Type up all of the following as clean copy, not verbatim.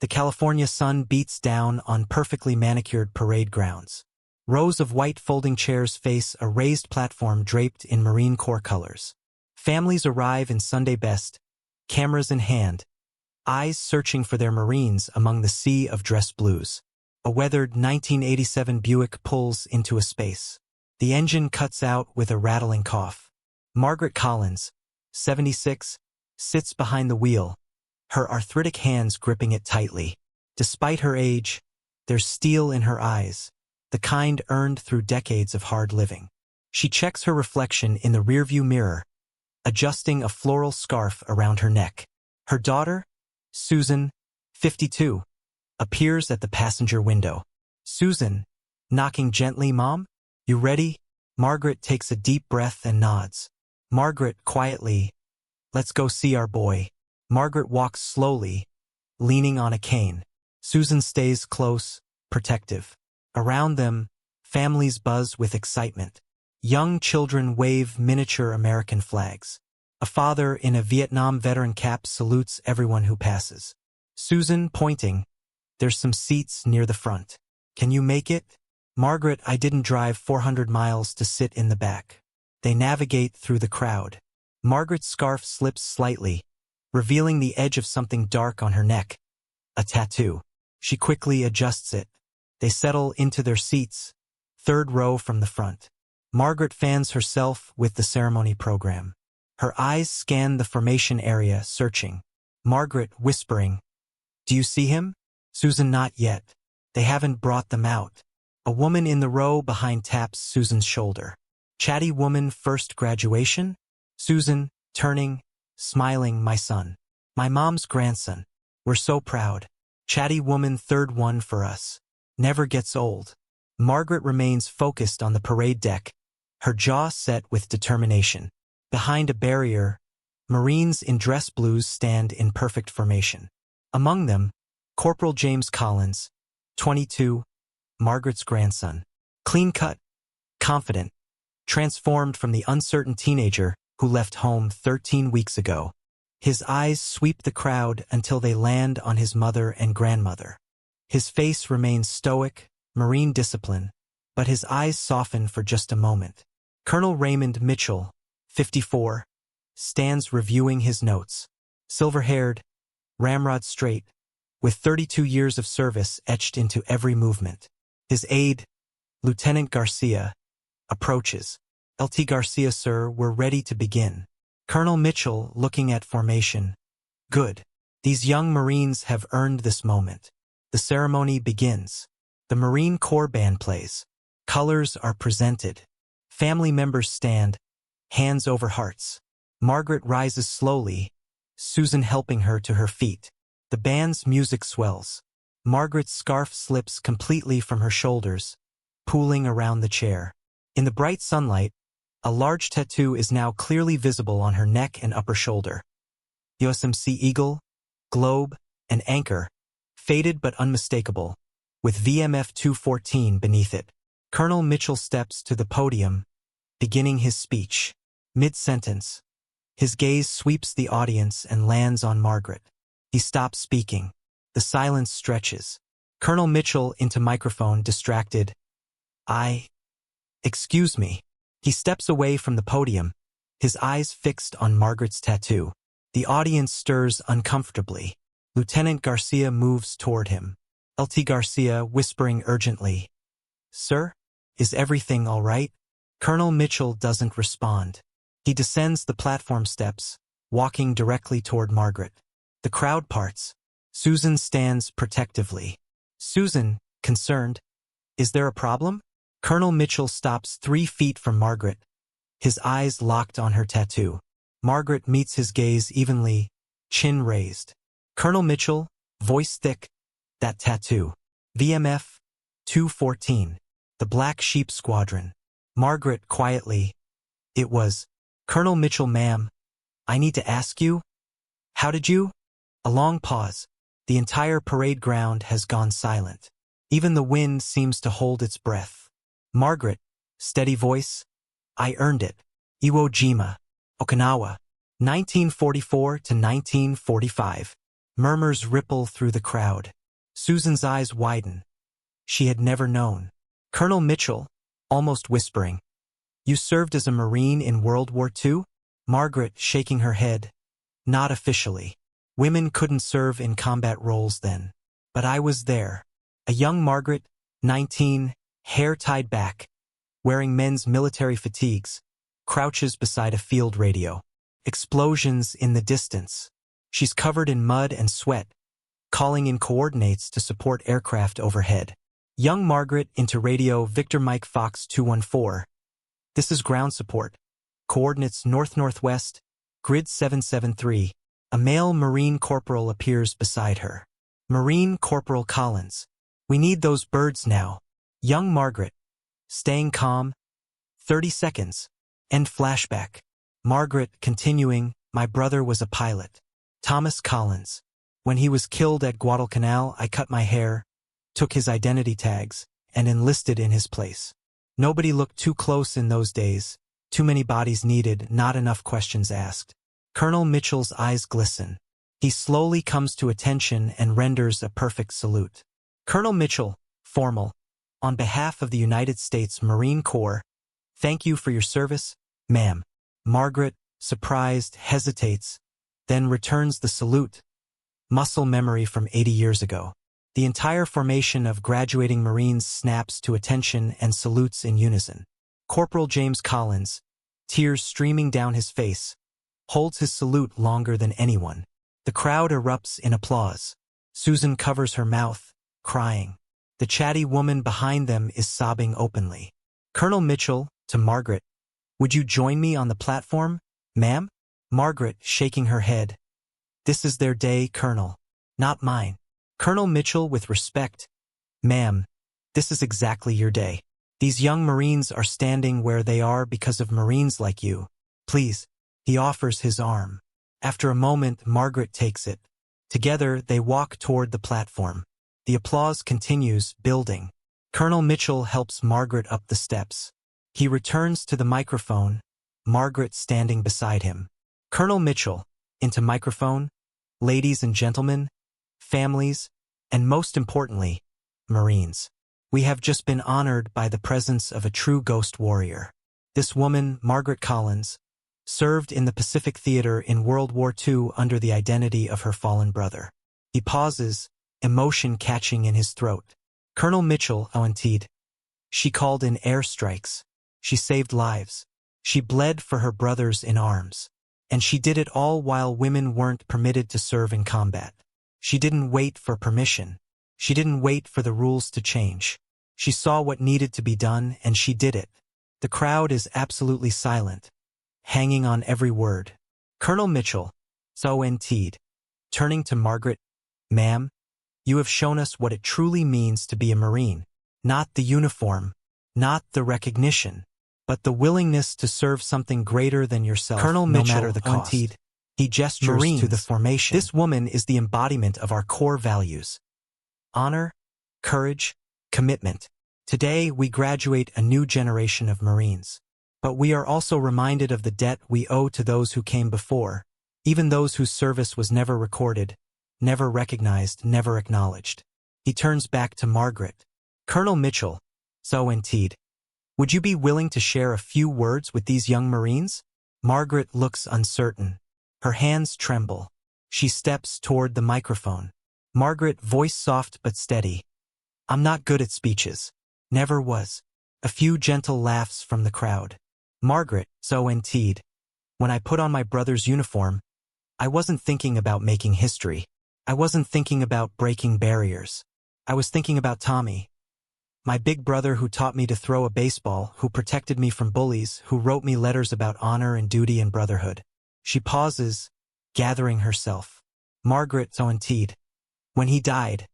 The California sun beats down on perfectly manicured parade grounds. Rows of white folding chairs face a raised platform draped in Marine Corps colors. Families arrive in Sunday best, cameras in hand, eyes searching for their Marines among the sea of dress blues. A weathered 1987 Buick pulls into a space. The engine cuts out with a rattling cough. Margaret Collins, 76, sits behind the wheel, her arthritic hands gripping it tightly. Despite her age, there's steel in her eyes, the kind earned through decades of hard living. She checks her reflection in the rearview mirror, adjusting a floral scarf around her neck. Her daughter, Susan, 52, appears at the passenger window. Susan, knocking gently, "Mom, you ready?" Margaret takes a deep breath and nods. Margaret, quietly, "Let's go see our boy." Margaret walks slowly, leaning on a cane. Susan stays close, protective. Around them, families buzz with excitement. Young children wave miniature American flags. A father in a Vietnam veteran cap salutes everyone who passes. Susan, pointing, "There's some seats near the front. Can you make it?" Margaret, "I didn't drive 400 miles to sit in the back." They navigate through the crowd. Margaret's scarf slips slightly, revealing the edge of something dark on her neck. A tattoo. She quickly adjusts it. They settle into their seats, third row from the front. Margaret fans herself with the ceremony program. Her eyes scan the formation area, searching. Margaret, whispering, "Do you see him?" Susan, "Not yet. They haven't brought them out." A woman in the row behind taps Susan's shoulder. Chatty woman, "First graduation?" Susan, turning, smiling, "My son. My mom's grandson. We're so proud." Chatty woman, "Third one for us. Never gets old." Margaret remains focused on the parade deck, her jaw set with determination. Behind a barrier, Marines in dress blues stand in perfect formation. Among them, Corporal James Collins, 22, Margaret's grandson. Clean-cut, confident, transformed from the uncertain teenager who left home 13 weeks ago. His eyes sweep the crowd until they land on his mother and grandmother. His face remains stoic, Marine discipline, but his eyes soften for just a moment. Colonel Raymond Mitchell, 54, stands reviewing his notes. Silver-haired, ramrod straight, with 32 years of service etched into every movement. His aide, Lieutenant Garcia, approaches. "LT Garcia, sir, we're ready to begin." Colonel Mitchell, looking at formation. "Good. These young Marines have earned this moment." The ceremony begins. The Marine Corps band plays. Colors are presented. Family members stand, hands over hearts. Margaret rises slowly, Susan helping her to her feet. The band's music swells. Margaret's scarf slips completely from her shoulders, pooling around the chair. In the bright sunlight, a large tattoo is now clearly visible on her neck and upper shoulder. USMC eagle, globe, and anchor, faded but unmistakable, with VMF 214 beneath it. Colonel Mitchell steps to the podium, beginning his speech. Mid-sentence, his gaze sweeps the audience and lands on Margaret. He stops speaking. The silence stretches. Colonel Mitchell, into microphone, distracted. Excuse me." He steps away from the podium, his eyes fixed on Margaret's tattoo. The audience stirs uncomfortably. Lieutenant Garcia moves toward him. LT Garcia, whispering urgently, "Sir, is everything all right?" Colonel Mitchell doesn't respond. He descends the platform steps, walking directly toward Margaret. The crowd parts. Susan stands protectively. Susan, concerned, "Is there a problem?" Colonel Mitchell stops 3 feet from Margaret, his eyes locked on her tattoo. Margaret meets his gaze evenly, chin raised. Colonel Mitchell, voice thick, "That tattoo. VMF 214. The Black Sheep Squadron." Margaret, quietly, "It was." Colonel Mitchell, "Ma'am, I need to ask you, how did you?" A long pause. The entire parade ground has gone silent. Even the wind seems to hold its breath. Margaret, steady voice, "I earned it. Iwo Jima, Okinawa, 1944 to 1945. Murmurs ripple through the crowd. Susan's eyes widen. She had never known. Colonel Mitchell, almost whispering. You served as a Marine in World War II? Margaret shaking her head. Not officially. Women couldn't serve in combat roles then. But I was there. A young Margaret, 19, hair tied back, wearing men's military fatigues, crouches beside a field radio. Explosions in the distance. She's covered in mud and sweat, calling in coordinates to support aircraft overhead. Young Margaret into radio Victor Mike Fox 214. This is ground support. Coordinates north-northwest, grid 773. A male Marine corporal appears beside her. Marine Corporal Collins. We need those birds now. Young Margaret. Staying calm. 30 seconds. End flashback. Margaret continuing, my brother was a pilot. Thomas Collins. When he was killed at Guadalcanal, I cut my hair, took his identity tags, and enlisted in his place. Nobody looked too close in those days. Too many bodies needed, not enough questions asked. Colonel Mitchell's eyes glisten. He slowly comes to attention and renders a perfect salute. Colonel Mitchell, formal. On behalf of the United States Marine Corps, thank you for your service, ma'am. Margaret, surprised, hesitates, then returns the salute. Muscle memory from 80 years ago. The entire formation of graduating Marines snaps to attention and salutes in unison. Corporal James Collins, tears streaming down his face, holds his salute longer than anyone. The crowd erupts in applause. Susan covers her mouth, crying. The chatty woman behind them is sobbing openly. Colonel Mitchell, to Margaret, would you join me on the platform, ma'am? Margaret, shaking her head. This is their day, Colonel, not mine. Colonel Mitchell, with respect, ma'am, this is exactly your day. These young Marines are standing where they are because of Marines like you. Please. He offers his arm. After a moment, Margaret takes it. Together, they walk toward the platform. The applause continues, building. Colonel Mitchell helps Margaret up the steps. He returns to the microphone, Margaret standing beside him. Colonel Mitchell, into microphone, ladies and gentlemen, families, and most importantly, Marines. We have just been honored by the presence of a true ghost warrior. This woman, Margaret Collins, served in the Pacific Theater in World War II under the identity of her fallen brother. He pauses, emotion catching in his throat. Colonel Mitchell, ONT'd. She called in airstrikes. She saved lives. She bled for her brothers in arms. And she did it all while women weren't permitted to serve in combat. She didn't wait for permission. She didn't wait for the rules to change. She saw what needed to be done, and she did it. The crowd is absolutely silent, hanging on every word. Colonel Mitchell, ONT'd. Turning to Margaret, ma'am, you have shown us what it truly means to be a Marine. Not the uniform, not the recognition, but the willingness to serve something greater than yourself, Colonel Mitchell, no matter the cost. He gestures Marines, to the formation. This woman is the embodiment of our core values. Honor, courage, commitment. Today, we graduate a new generation of Marines. But we are also reminded of the debt we owe to those who came before, even those whose service was never recorded, never recognized, never acknowledged. He turns back to Margaret. Colonel Mitchell, ONT'd. Would you be willing to share a few words with these young Marines? Margaret looks uncertain. Her hands tremble. She steps toward the microphone. Margaret, voice soft but steady. I'm not good at speeches. Never was. A few gentle laughs from the crowd. Margaret, ONT'd. When I put on my brother's uniform, I wasn't thinking about making history. I wasn't thinking about breaking barriers. I was thinking about Tommy. My big brother who taught me to throw a baseball, who protected me from bullies, who wrote me letters about honor and duty and brotherhood. She pauses, gathering herself. Margaret, ONT'd. When he died,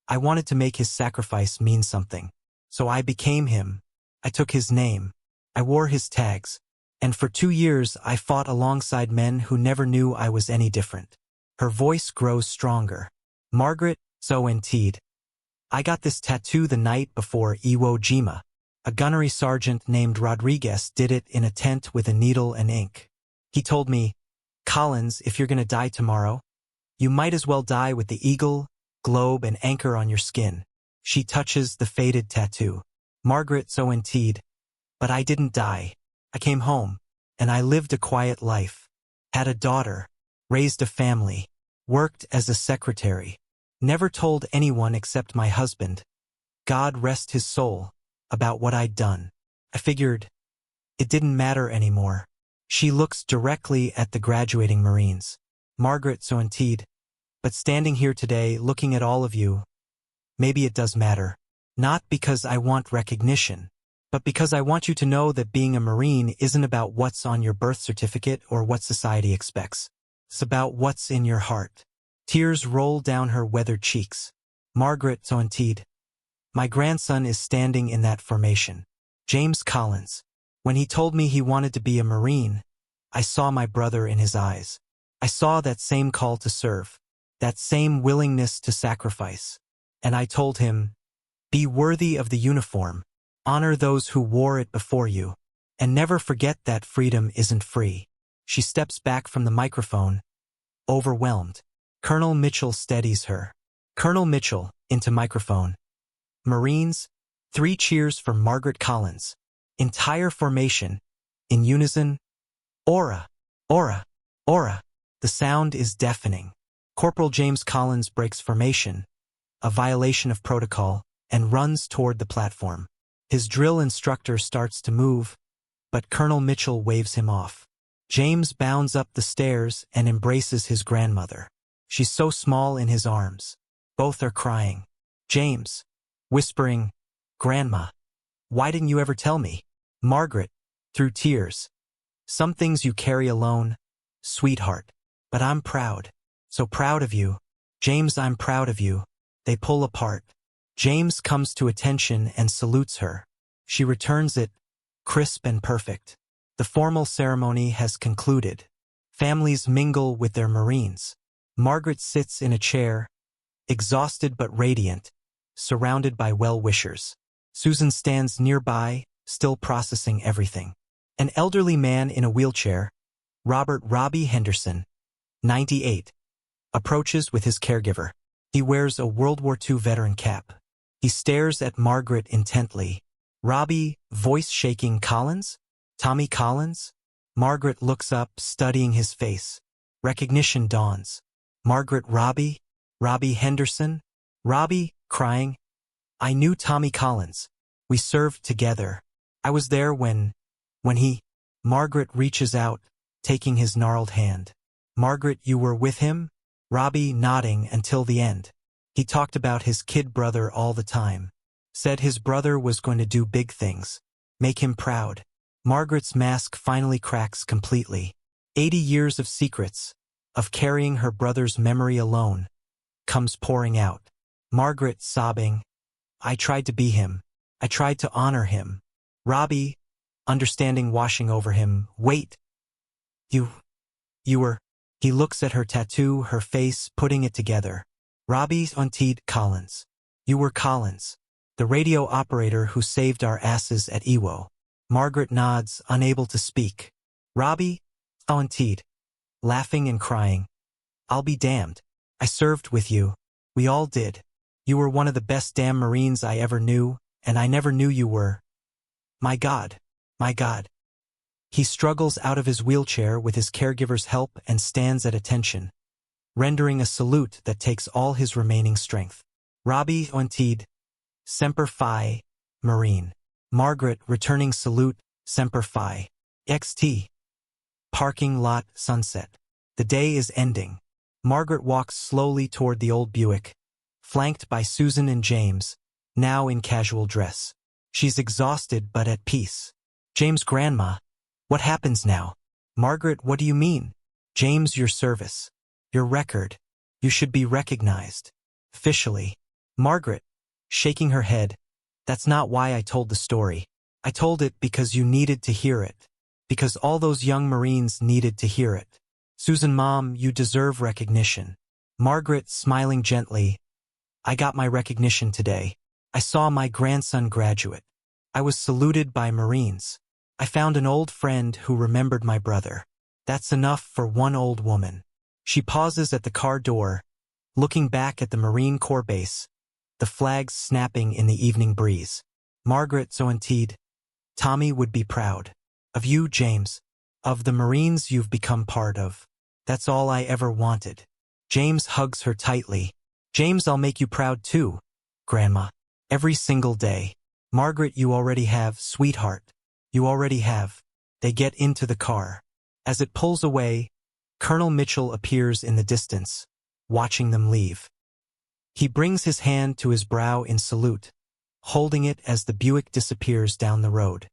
I wanted to make his sacrifice mean something. So I became him. I took his name. I wore his tags. And for 2 years I fought alongside men who never knew I was any different. Her voice grows stronger. Margaret, ONT'd. I got this tattoo the night before Iwo Jima. A gunnery sergeant named Rodriguez did it in a tent with a needle and ink. He told me, Collins, if you're gonna die tomorrow, You might as well die with the eagle, globe, and anchor on your skin. She touches the faded tattoo. Margaret so indeed. But I didn't die. I came home, and I lived a quiet life. Had a daughter, raised a family, worked as a secretary. Never told anyone except my husband, God rest his soul, about what I'd done. I figured it didn't matter anymore. She looks directly at the graduating Marines. Margaret so indeed. But standing here today looking at all of you, maybe it does matter. Not because I want recognition, but because I want you to know that being a Marine isn't about what's on your birth certificate or what society expects. It's about what's in your heart. Tears roll down her weathered cheeks. Margaret so indeed. My grandson is standing in that formation. James Collins. When he told me he wanted to be a Marine, I saw my brother in his eyes. I saw that same call to serve, that same willingness to sacrifice. And I told him, be worthy of the uniform, honor those who wore it before you, and never forget that freedom isn't free. She steps back from the microphone, overwhelmed. Colonel Mitchell steadies her. Colonel Mitchell, into microphone. Marines, 3 cheers for Margaret Collins. Entire formation, in unison. Aura, aura, aura. The sound is deafening. Corporal James Collins breaks formation, a violation of protocol, and runs toward the platform. His drill instructor starts to move, but Colonel Mitchell waves him off. James bounds up the stairs and embraces his grandmother. She's so small in his arms. Both are crying. James, whispering, Grandma, why didn't you ever tell me? Margaret, through tears. Some things you carry alone, sweetheart. But I'm proud. So proud of you. James, I'm proud of you. They pull apart. James comes to attention and salutes her. She returns it, crisp and perfect. The formal ceremony has concluded. Families mingle with their Marines. Margaret sits in a chair, exhausted but radiant, surrounded by well-wishers. Susan stands nearby, still processing everything. An elderly man in a wheelchair, Robert Robbie Henderson, 98, approaches with his caregiver. He wears a World War II veteran cap. He stares at Margaret intently. Robbie, voice shaking, Collins? Tommy Collins? Margaret looks up, studying his face. Recognition dawns. Margaret Robbie? Robbie Henderson? Robbie, crying. I knew Tommy Collins. We served together. I was there when he... Margaret reaches out, taking his gnarled hand. Margaret, you were with him? Robbie nodding until the end. He talked about his kid brother all the time. Said his brother was going to do big things. Make him proud. Margaret's mask finally cracks completely. 80 years of secrets, of carrying her brother's memory alone, comes pouring out. Margaret sobbing. I tried to be him. I tried to honor him. Robbie, understanding washing over him. Wait. You were... He looks at her tattoo, her face, putting it together. Robbie Auntie Collins. You were Collins, the radio operator who saved our asses at Iwo. Margaret nods, unable to speak. Robbie Auntie, laughing and crying. I'll be damned. I served with you. We all did. You were one of the best damn Marines I ever knew, and I never knew you were. My God. My God. He struggles out of his wheelchair with his caregiver's help and stands at attention, rendering a salute that takes all his remaining strength. Robbie Auntie, Semper Fi, Marine. Margaret returning salute, Semper Fi. XT. Parking lot, sunset. The day is ending. Margaret walks slowly toward the old Buick, flanked by Susan and James, now in casual dress. She's exhausted but at peace. James' grandma. What happens now? Margaret, what do you mean? James, your service. Your record. You should be recognized. Officially. Margaret, shaking her head. That's not why I told the story. I told it because you needed to hear it. Because all those young Marines needed to hear it. Susan, Mom, you deserve recognition. Margaret, smiling gently. I got my recognition today. I saw my grandson graduate. I was saluted by Marines. I found an old friend who remembered my brother. That's enough for one old woman. She pauses at the car door, looking back at the Marine Corps base, the flags snapping in the evening breeze. Margaret Zoentide, Tommy would be proud. Of you, James. Of the Marines you've become part of. That's all I ever wanted. James hugs her tightly. James, I'll make you proud too, Grandma. Every single day. Margaret, you already have, sweetheart. You already have. They get into the car. As it pulls away, Colonel Mitchell appears in the distance, watching them leave. He brings his hand to his brow in salute, holding it as the Buick disappears down the road.